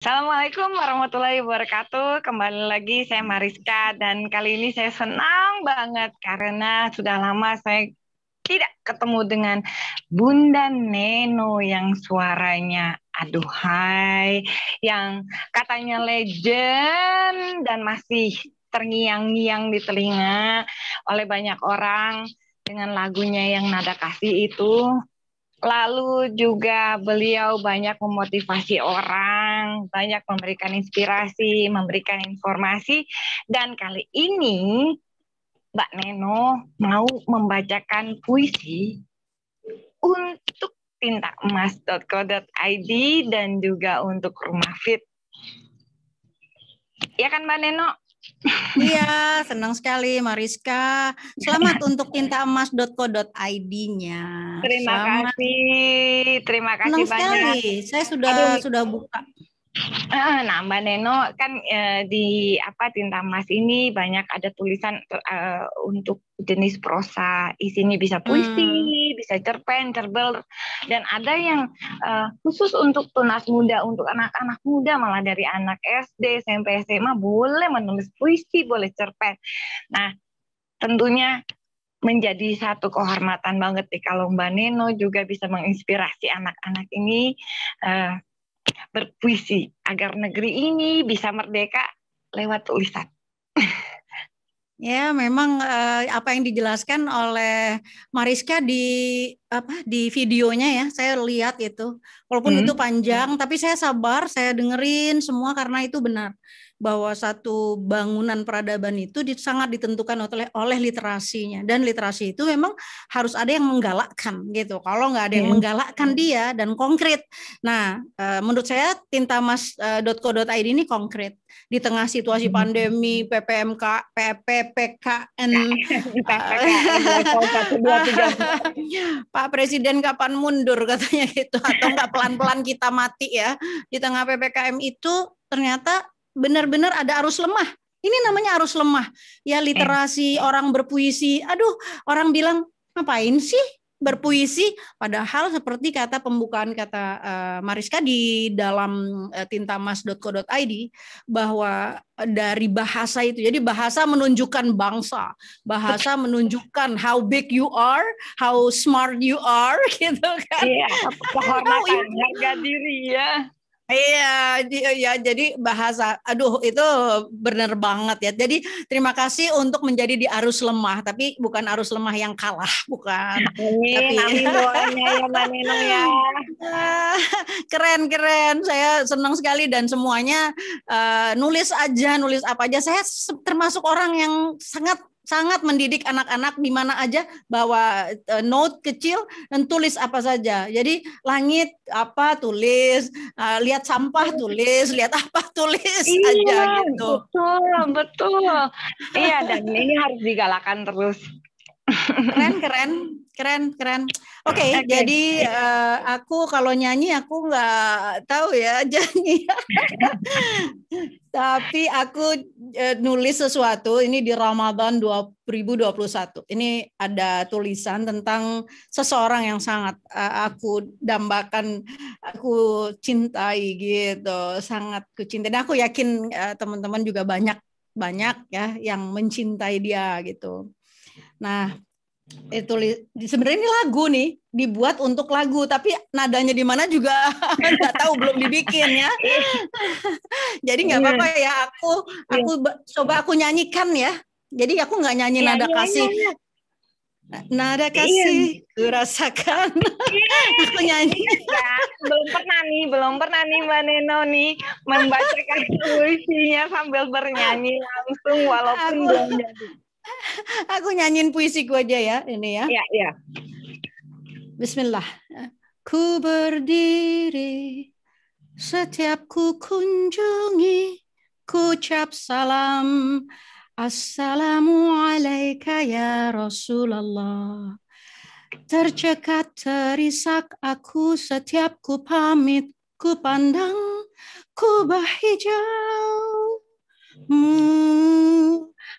Assalamualaikum warahmatullahi wabarakatuh. Kembali lagi saya Mariska dan kali ini saya senang banget karena sudah lama saya tidak ketemu dengan Bunda Neno yang suaranya aduhai, yang katanya legend dan masih terngiang-ngiang di telinga oleh banyak orang dengan lagunya yang nada kasih itu. Lalu juga beliau banyak memotivasi orang, banyak memberikan inspirasi, memberikan informasi. Dan kali ini Mbak Neno mau membacakan puisi untuk tintaemas.co.id dan juga untuk Rumah Fit. Ya kan Mbak Neno? Iya, senang sekali Mariska. Selamat untuk tintaemas.co.id-nya. Terima Selamat. kasih, terima kasih Senang banyak. sekali. Saya Aduh, sudah buka. Nah, Mbak Neno kan di Tinta Emas ini banyak ada tulisan untuk jenis prosa. Isinya bisa puisi, bisa cerpen, cerbel, dan ada yang khusus untuk tunas muda, untuk anak-anak muda, malah dari anak SD, SMP, SMA boleh menulis puisi, boleh cerpen. Nah, tentunya menjadi satu kehormatan banget nih kalau Mbak Neno juga bisa menginspirasi anak-anak ini berpuisi agar negeri ini bisa merdeka lewat tulisan. Ya, memang apa yang dijelaskan oleh Mariska di videonya ya, saya lihat itu. Walaupun itu panjang, tapi saya sabar, saya dengerin semua karena itu benar bahwa satu bangunan peradaban itu sangat ditentukan oleh literasinya, dan literasi itu memang harus ada yang menggalakkan gitu. Kalau nggak ada yang menggalakkan dia dan konkret. Nah, menurut saya tintamas.co.id ini konkret di tengah situasi pandemi, PPMK, PPKN, Pak Presiden kapan mundur katanya gitu, atau enggak pelan-pelan kita mati ya. Di tengah PPKM itu ternyata benar-benar ada arus lemah. Ini namanya arus lemah. Ya literasi, orang berpuisi. Aduh, orang bilang ngapain sih berpuisi, padahal seperti kata pembukaan kata Mariska di dalam tintamas.co.id bahwa dari bahasa itu, jadi bahasa menunjukkan bangsa, bahasa menunjukkan how big you are, how smart you are, gitu kan? Iya, kehormatan, harga diri ya. Iya, ya, jadi bahasa, aduh itu benar banget ya. Jadi terima kasih untuk menjadi di arus lemah, tapi bukan arus lemah yang kalah, bukan. Amin, Tapi amin doanya ya Mbak Neno ya. Keren. Saya senang sekali dan semuanya nulis apa aja. Saya termasuk orang yang sangat mendidik anak-anak di mana aja, bawa note kecil dan tulis apa saja. Jadi langit apa tulis, lihat sampah tulis, lihat apa tulis aja gitu. Betul. Iya, dan ini harus digalakan terus. Keren. Oke, jadi aku kalau nyanyi aku nggak tahu ya nyanyi. Tapi aku nulis sesuatu ini di Ramadan 2021. Ini ada tulisan tentang seseorang yang sangat aku dambakan, aku cintai gitu, sangat ku cintai. Dan aku yakin teman-teman juga banyak ya yang mencintai dia gitu. Nah, itu sebenarnya ini lagu nih, dibuat untuk lagu, tapi nadanya di mana juga nggak tahu, belum dibikin ya. Jadi nggak apa-apa ya, aku coba aku nyanyikan ya. Jadi aku nggak nyanyi nada kasih. Nada kasih ku rasakan. Aku nyanyi. Ya, belum pernah nih Mbak Neno nih membacakan puisinya sambil bernyanyi langsung walaupun belum jadi. Aku nyanyiin puisiku aja ya, ini ya. Iya. Bismillah. Ku berdiri, setiap ku kunjungi, ku ucap salam. Assalamualaikum ya Rasulullah. Tercekat terisak aku setiap ku pamit, ku pandang kubah hijau.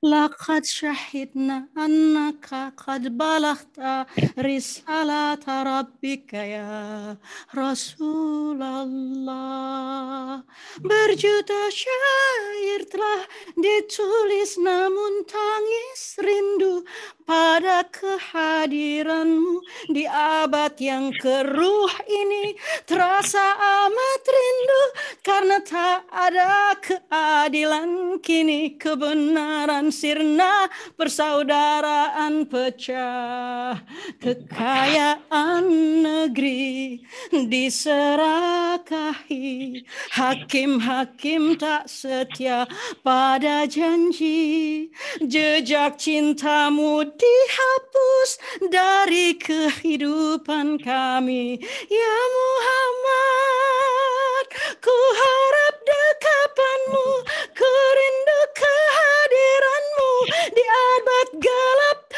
laqad syahidna annaka qad balaghta risalata rabbika ya Rasulullah. Berjuta syair telah ditulis namun tangis rindu pada kehadiranmu di abad yang keruh ini terasa amat rindu karena tak ada keadilan kini kebenaran sirna persaudaraan pecah kekayaan negeri diserakahi hakim-hakim tak setia pada janji jejak cintamu dihapus dari kehidupan kami ya Muhammad ku harap dekapanmu ku rindu kehadiranmu di abad gelap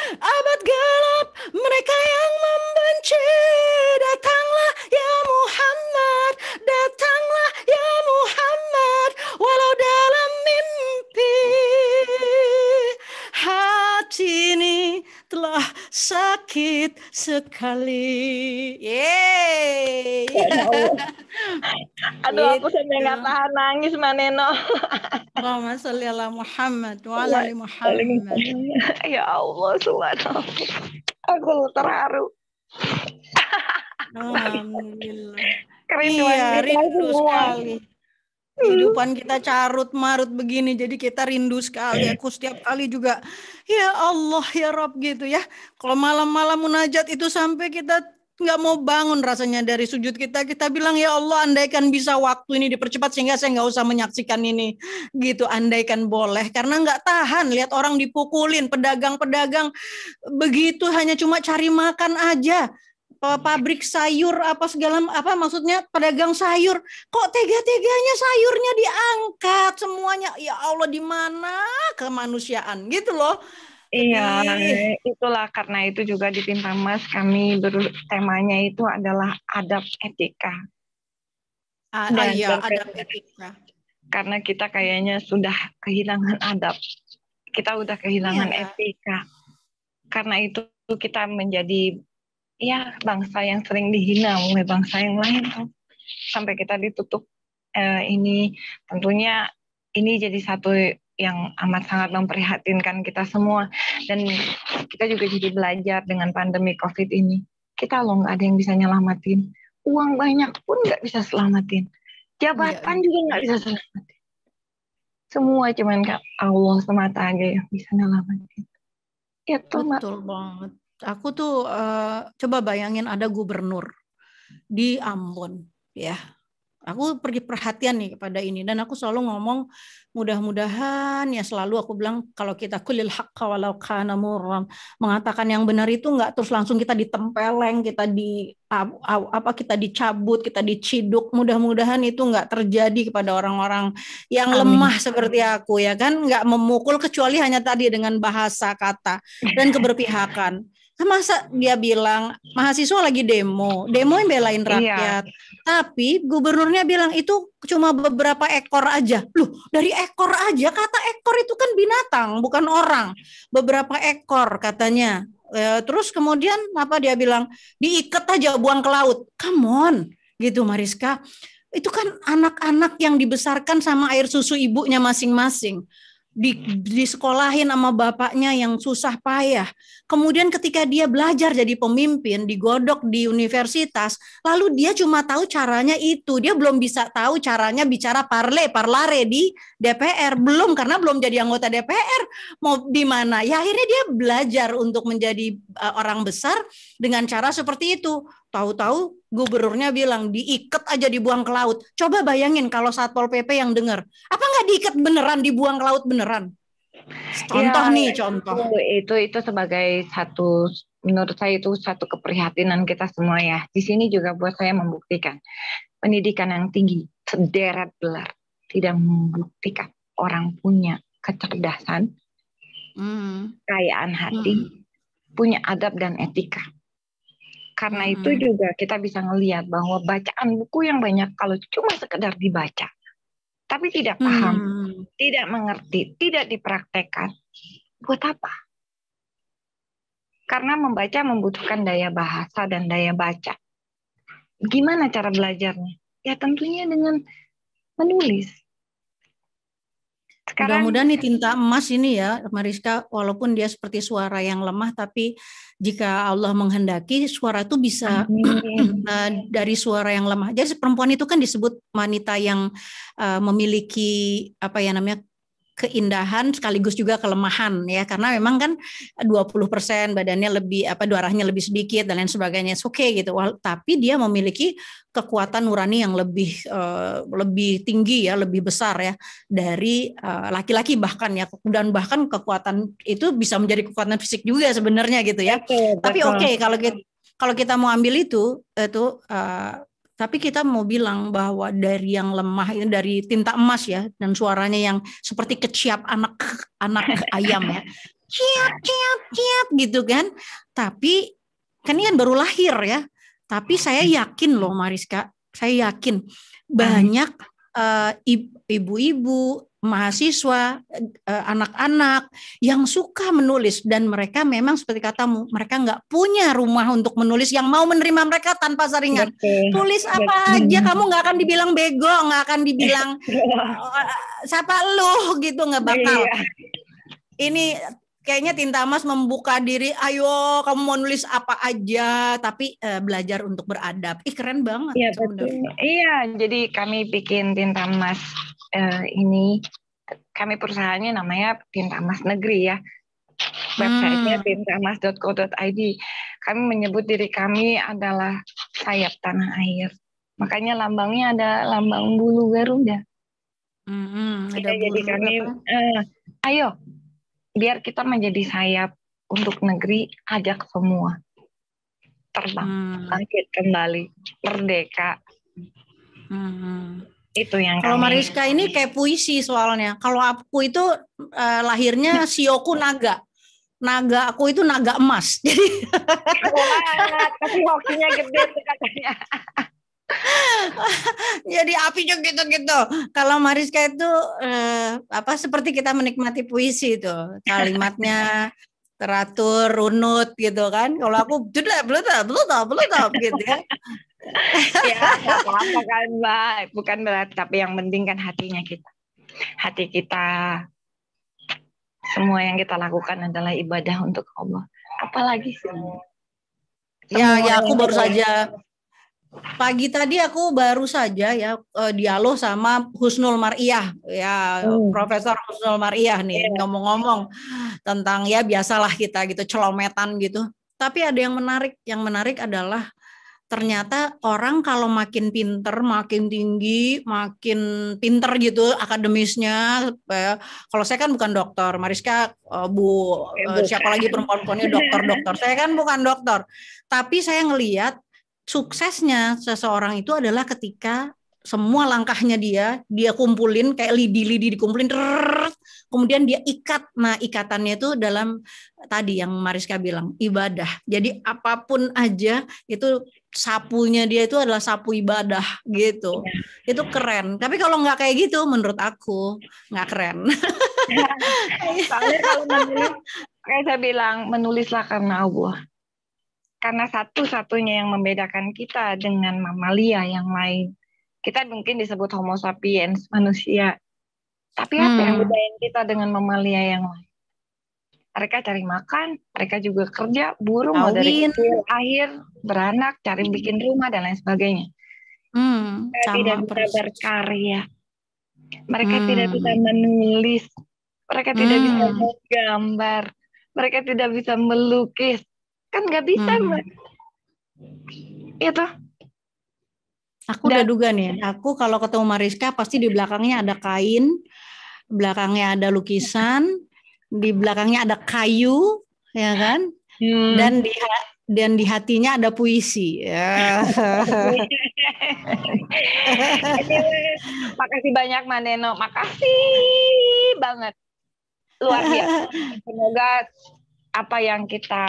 mereka yang membenci datanglah ya Muhammad datanglah ya Muhammad walau dalam mimpi hati ini telah sakit sekali. Yeay. Aduh, aku sampai nggak tahan nangis, Maneno. Allahumma sholli ala Muhammad wa ala ali Muhammad. Ya Allah, subhanallah. Aku terharu. Alhamdulillah. Kerinduan Iya, kita rindu semua. sekali. Kehidupan kita carut marut begini, jadi kita rindu sekali. Aku setiap kali juga, ya Allah ya Rob gitu ya. Kalau malam-malam munajat itu sampai kita nggak mau bangun rasanya dari sujud kita. Kita bilang ya Allah andaikan bisa waktu ini dipercepat sehingga saya nggak usah menyaksikan ini. Gitu, andaikan boleh. Karena nggak tahan lihat orang dipukulin, pedagang-pedagang begitu hanya cuma cari makan aja. Pabrik sayur apa segala apa maksudnya pedagang sayur kok tega-teganya sayurnya diangkat semuanya ya Allah di mana kemanusiaan gitu loh. Iya, Sedih. itulah karena itu juga di Pinta Mas kami temanya itu adalah adab etika. Dan Iya ada etika. karena kita kayaknya sudah kehilangan adab, kita udah kehilangan Iya. etika. Karena itu kita menjadi ya bangsa yang sering dihina oleh bangsa yang lain sampai kita ditutup ini tentunya ini jadi satu yang amat sangat memprihatinkan kita semua dan kita juga jadi belajar dengan pandemi COVID ini kita loh nggak ada yang bisa nyelamatin uang banyak pun nggak bisa selamatin jabatan juga nggak bisa selamatin semua cuman Allah semata aja yang bisa nyelamatin itu betul banget. Aku tuh coba bayangin ada gubernur di Ambon, ya. Aku pergi perhatian nih kepada ini dan aku selalu ngomong mudah-mudahan ya selalu aku bilang kalau kita kulil haqqa walau kana murran mengatakan yang benar itu nggak terus langsung kita ditempeleng, kita kita dicabut, kita diciduk. Mudah-mudahan itu nggak terjadi kepada orang-orang yang lemah seperti aku ya kan, nggak memukul kecuali hanya tadi dengan bahasa kata dan keberpihakan. Masa dia bilang mahasiswa lagi demo yang belain rakyat. Iya. Tapi gubernurnya bilang itu cuma beberapa ekor aja. Loh, dari ekor aja, kata ekor itu kan binatang, bukan orang. Beberapa ekor katanya. Terus kemudian apa dia bilang? Diikat aja buang ke laut. Come on, gitu Mariska. Itu kan anak-anak yang dibesarkan sama air susu ibunya masing-masing. Disekolahin sama bapaknya yang susah payah. Kemudian ketika dia belajar jadi pemimpin, digodok di universitas, lalu dia cuma tahu caranya itu. Dia belum bisa tahu caranya bicara parlare di DPR. Belum, karena belum jadi anggota DPR. Mau di mana? Ya akhirnya dia belajar untuk menjadi orang besar dengan cara seperti itu. Tahu-tahu gubernurnya bilang diikat aja dibuang ke laut. Coba bayangin kalau Satpol PP yang dengar. Apa nggak diikat beneran, dibuang ke laut beneran? Contoh ya, nih, contoh. Itu sebagai satu, menurut saya itu satu keprihatinan kita semua ya. Di sini juga buat saya membuktikan pendidikan yang tinggi, sederet gelar, tidak membuktikan orang punya kecerdasan, kekayaan hati, punya adab dan etika. Karena itu juga kita bisa ngelihat bahwa bacaan buku yang banyak kalau cuma sekedar dibaca, tapi tidak paham, tidak mengerti, tidak dipraktekkan, Buat apa? Karena membaca membutuhkan daya bahasa dan daya baca. Gimana cara belajarnya? Ya tentunya dengan menulis. Sekarang Mudah-mudahan nih tinta emas ini ya, Mariska, walaupun dia seperti suara yang lemah, tapi jika Allah menghendaki, suara itu bisa dari suara yang lemah. Jadi perempuan itu kan disebut wanita yang memiliki apa ya namanya, keindahan sekaligus juga kelemahan ya, karena memang kan 20% badannya lebih darahnya lebih sedikit dan lain sebagainya, oke gitu. Tapi dia memiliki kekuatan nurani yang lebih tinggi ya, lebih besar ya dari laki-laki bahkan ya, dan bahkan kekuatan itu bisa menjadi kekuatan fisik juga sebenarnya gitu ya. betul, Tapi betul. oke, kalau kita mau ambil itu tapi kita mau bilang bahwa dari yang lemah ini, dari tinta emas ya, dan suaranya yang seperti keciap anak ayam ya, ciap ciap ciap gitu kan. Tapi kan ini kan baru lahir ya. Tapi saya yakin loh Mariska, saya yakin banyak ibu-ibu, mahasiswa, anak-anak yang suka menulis, dan mereka memang seperti katamu, mereka nggak punya rumah untuk menulis yang mau menerima mereka tanpa saringan. Betul. Tulis apa aja, kamu nggak akan dibilang bego, nggak akan dibilang siapa lu gitu, nggak bakal. Iya. Ini kayaknya tinta emas membuka diri, ayo kamu mau nulis apa aja, tapi belajar untuk beradab. Keren banget. Iya betul. Iya, jadi kami bikin tinta emas ini, kami perusahaannya namanya Tinta Emas Negeri ya. Websitenya tintaemas.co.id. Kami menyebut diri kami adalah sayap tanah air. Makanya lambangnya ada lambang bulu Garuda. Ada jadi bulu kami, ayo, biar kita menjadi sayap untuk negeri, ajak semua terbang, bangkit kembali, merdeka. Itu yang kalau kami. Mariska ini kayak puisi soalnya. Kalau aku itu lahirnya sioku naga. Naga aku itu naga emas. Jadi tapi hokinya gede tuh katanya. Jadi apinya gitu-gitu. Kalau Mariska itu seperti kita menikmati puisi itu. Kalimatnya teratur, runut gitu kan. Kalau aku belum gitu ya. Ya, nggak apa-apa kan, Mbak. Bukan berat, tapi yang penting kan hatinya kita. Hati kita, semua yang kita lakukan adalah ibadah untuk Allah. Apalagi sih? Ya, aku baru saja pagi tadi aku baru saja ya dialog sama Husnul Mar'iyah ya, Profesor Husnul Mar'iyah nih ngomong-ngomong tentang ya biasalah kita gitu celometan gitu. Tapi ada yang menarik adalah ternyata orang kalau makin pinter, makin tinggi, makin pinter gitu akademisnya. Kalau saya kan bukan dokter, Mariska siapa lagi perempuan-perempuannya dokter. Saya kan bukan dokter, tapi saya ngelihat suksesnya seseorang itu adalah ketika semua langkahnya dia kumpulin kayak lidi-lidi dikumpulin, kemudian dia ikat. Nah, ikatannya itu dalam tadi yang Mariska bilang ibadah. Jadi apapun aja itu sapunya dia itu adalah sapu ibadah gitu. Itu keren. Tapi kalau nggak kayak gitu, menurut aku nggak keren. Soalnya kalau menulis, kayak saya bilang, menulislah karena Allah. Karena satu-satunya yang membedakan kita dengan mamalia yang lain. Kita mungkin disebut Homo sapiens, manusia. Tapi apa yang bedain kita dengan mamalia yang lain? Mereka cari makan, mereka juga kerja, buruh, mau dari kecil, akhir, beranak, cari bikin rumah, dan lain sebagainya. Mereka tidak bisa berkarya. Mereka tidak bisa menulis. Mereka tidak bisa menggambar. Mereka tidak bisa melukis. Kan nggak bisa, Mbak. Itu. Aku udah duga nih, aku kalau ketemu Mariska pasti di belakangnya ada kain, belakangnya ada lukisan, di belakangnya ada kayu, ya kan? Dan di hatinya ada puisi. Ya. Makasih banyak Maneno, makasih banget, luar biasa. Semoga apa yang kita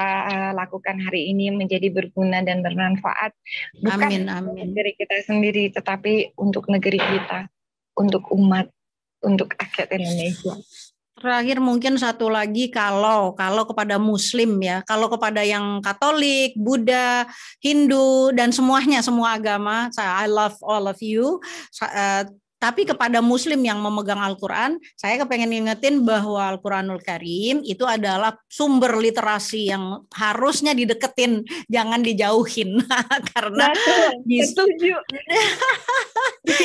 lakukan hari ini menjadi berguna dan bermanfaat, bukan untuk negeri kita sendiri, tetapi untuk negeri kita, untuk umat, untuk rakyat Indonesia. Terakhir mungkin satu lagi, kalau kepada Muslim ya, kalau kepada yang Katolik, Buddha, Hindu dan semuanya, semua agama, I love all of you. Tapi kepada Muslim yang memegang Al-Quran, saya kepengen ngingetin bahwa Al-Quranul Karim itu adalah sumber literasi yang harusnya dideketin, jangan dijauhin. Karena setuju.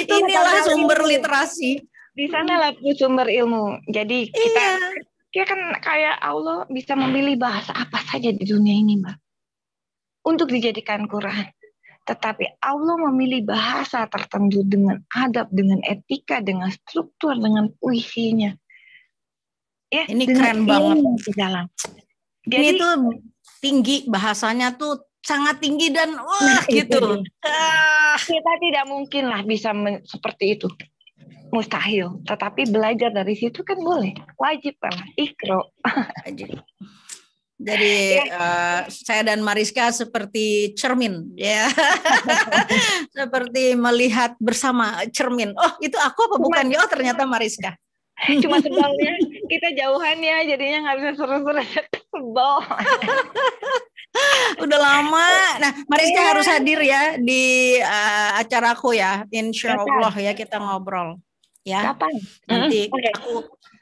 Inilah sumber literasi. Di sanalah sumber ilmu. Jadi kita kan kayak Allah bisa memilih bahasa apa saja di dunia ini, Mbak, untuk dijadikan Quran. Tetapi Allah memilih bahasa tertentu dengan adab, dengan etika, dengan struktur, dengan puisinya. Ya, ini keren banget di dalam. Jadi, ini tuh tinggi, bahasanya tuh sangat tinggi dan wah gitu. Kita tidak mungkin lah bisa seperti itu. Mustahil. Tetapi belajar dari situ kan boleh. Wajib kan. Iqra. Jadi saya dan Mariska seperti cermin, ya, seperti melihat bersama cermin. Oh, itu aku apa bukan? Oh, ternyata Mariska. Cuma sebalnya kita jauhan ya, jadinya nggak bisa seru-seru, sebel. Udah lama. Nah, Mariska harus hadir ya di acaraku ya, insya Allah ya, kita ngobrol. Ya. Kapan?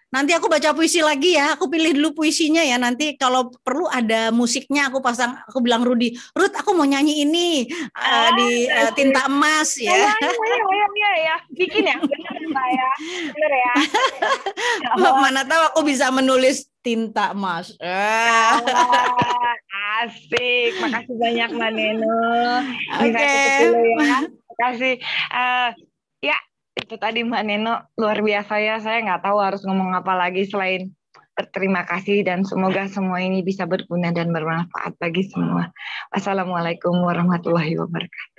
Nanti aku baca puisi lagi ya. Aku pilih dulu puisinya ya. Nanti kalau perlu ada musiknya aku pasang. Aku bilang Rudy, Ruth, aku mau nyanyi ini di Tinta Emas ya. Ya. Bikin ya, benar ya. Benar ya. Mana tahu aku bisa menulis Tinta Emas. Asik. Makasih banyak Mbak Neno. Oke. Makasih. Ya. Itu tadi Mbak Neno, luar biasa ya. Saya nggak tahu harus ngomong apa lagi selain berterima kasih, dan semoga semua ini bisa berguna dan bermanfaat bagi semua. Wassalamualaikum warahmatullahi wabarakatuh.